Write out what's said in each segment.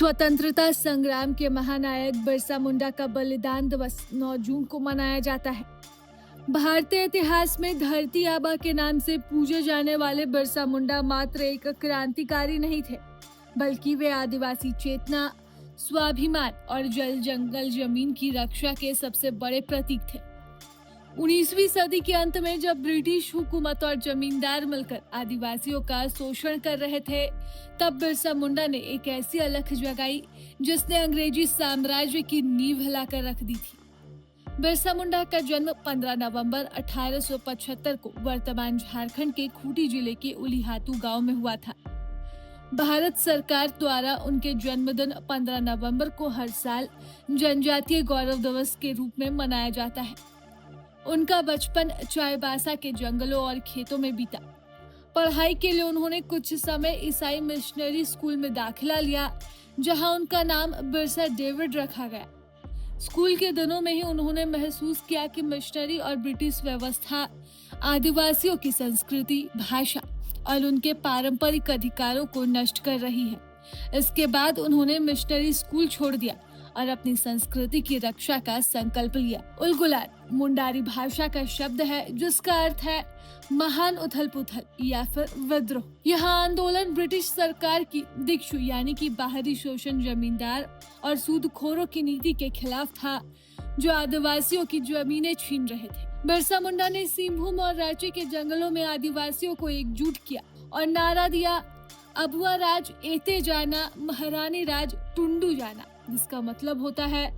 स्वतंत्रता संग्राम के महानायक बिरसा मुंडा का बलिदान दिवस 9 जून को मनाया जाता है। भारतीय इतिहास में धरती आबा के नाम से पूजे जाने वाले बिरसा मुंडा मात्र एक क्रांतिकारी नहीं थे, बल्कि वे आदिवासी चेतना, स्वाभिमान और जल जंगल जमीन की रक्षा के सबसे बड़े प्रतीक थे। 19वीं सदी के अंत में जब ब्रिटिश हुकूमत और जमींदार मिलकर आदिवासियों का शोषण कर रहे थे, तब बिरसा मुंडा ने एक ऐसी अलख जगाई जिसने अंग्रेजी साम्राज्य की नींव हिलाकर रख दी थी। बिरसा मुंडा का जन्म 15 नवंबर 1875 को वर्तमान झारखंड के खूंटी जिले के उलीहातू गांव में हुआ था। भारत सरकार द्वारा उनके जन्मदिन 15 नवंबर को हर साल जनजातीय गौरव दिवस के रूप में मनाया जाता है। उनका बचपन चाईबासा के जंगलों और खेतों में बीता। पढ़ाई के लिए उन्होंने कुछ समय ईसाई मिशनरी स्कूल में दाखिला लिया, जहां उनका नाम बिरसा डेविड रखा गया। स्कूल के दिनों में ही उन्होंने महसूस किया कि मिशनरी और ब्रिटिश व्यवस्था आदिवासियों की संस्कृति, भाषा और उनके पारंपरिक अधिकारों को नष्ट कर रही है। इसके बाद उन्होंने मिशनरी स्कूल छोड़ दिया और अपनी संस्कृति की रक्षा का संकल्प लिया। उलगुलान मुंडारी भाषा का शब्द है जिसका अर्थ है महान उथल पुथल या फिर विद्रोह। यह आंदोलन ब्रिटिश सरकार की दिक्षु यानी कि बाहरी शोषण, जमींदार और सूदखोरों की नीति के खिलाफ था, जो आदिवासियों की जमीनें छीन रहे थे। बिरसा मुंडा ने सिंहभूम और रांची के जंगलों में आदिवासियों को एकजुट किया और नारा दिया, अबुआ राज एते जाना, महारानी राज टुंडू जाना, जिसका मतलब होता है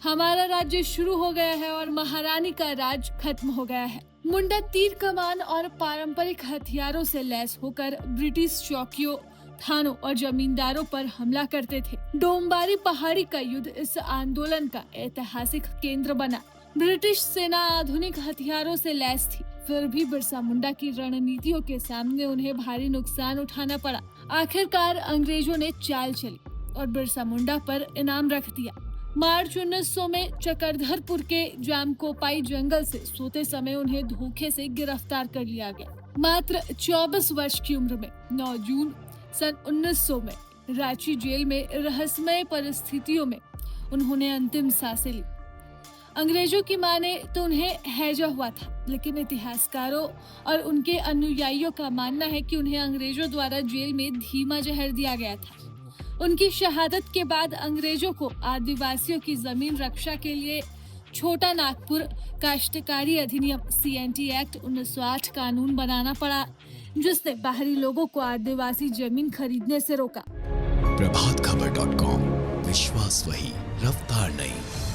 हमारा राज्य शुरू हो गया है और महारानी का राज खत्म हो गया है। मुंडा तीर कमान और पारंपरिक हथियारों से लैस होकर ब्रिटिश चौकियों, थानों और जमींदारों पर हमला करते थे। डोम्बारी पहाड़ी का युद्ध इस आंदोलन का ऐतिहासिक केंद्र बना। ब्रिटिश सेना आधुनिक हथियारों से लैस थी, फिर भी बिरसा मुंडा की रणनीतियों के सामने उन्हें भारी नुकसान उठाना पड़ा। आखिरकार अंग्रेजों ने चाल चली और बिरसा मुंडा पर इनाम रख दिया। मार्च 1900 में चक्रधरपुर के जामकोपाई जंगल से सोते समय उन्हें धोखे से गिरफ्तार कर लिया गया। मात्र 24 वर्ष की उम्र में 9 जून सन 1900 में रांची जेल में रहस्यमय परिस्थितियों में उन्होंने अंतिम सांसें ली। अंग्रेजों की माने तो उन्हें हैजा हुआ था, लेकिन इतिहासकारों और उनके अनुयायियों का मानना है कि उन्हें अंग्रेजों द्वारा जेल में धीमा जहर दिया गया था। उनकी शहादत के बाद अंग्रेजों को आदिवासियों की जमीन रक्षा के लिए छोटा नागपुर काश्तकारी अधिनियम CNT एक्ट 1908 कानून बनाना पड़ा, जिसने बाहरी लोगों को आदिवासी जमीन खरीदने से रोका। प्रभातखबर.com, विश्वास वही, रफ्तार नहीं।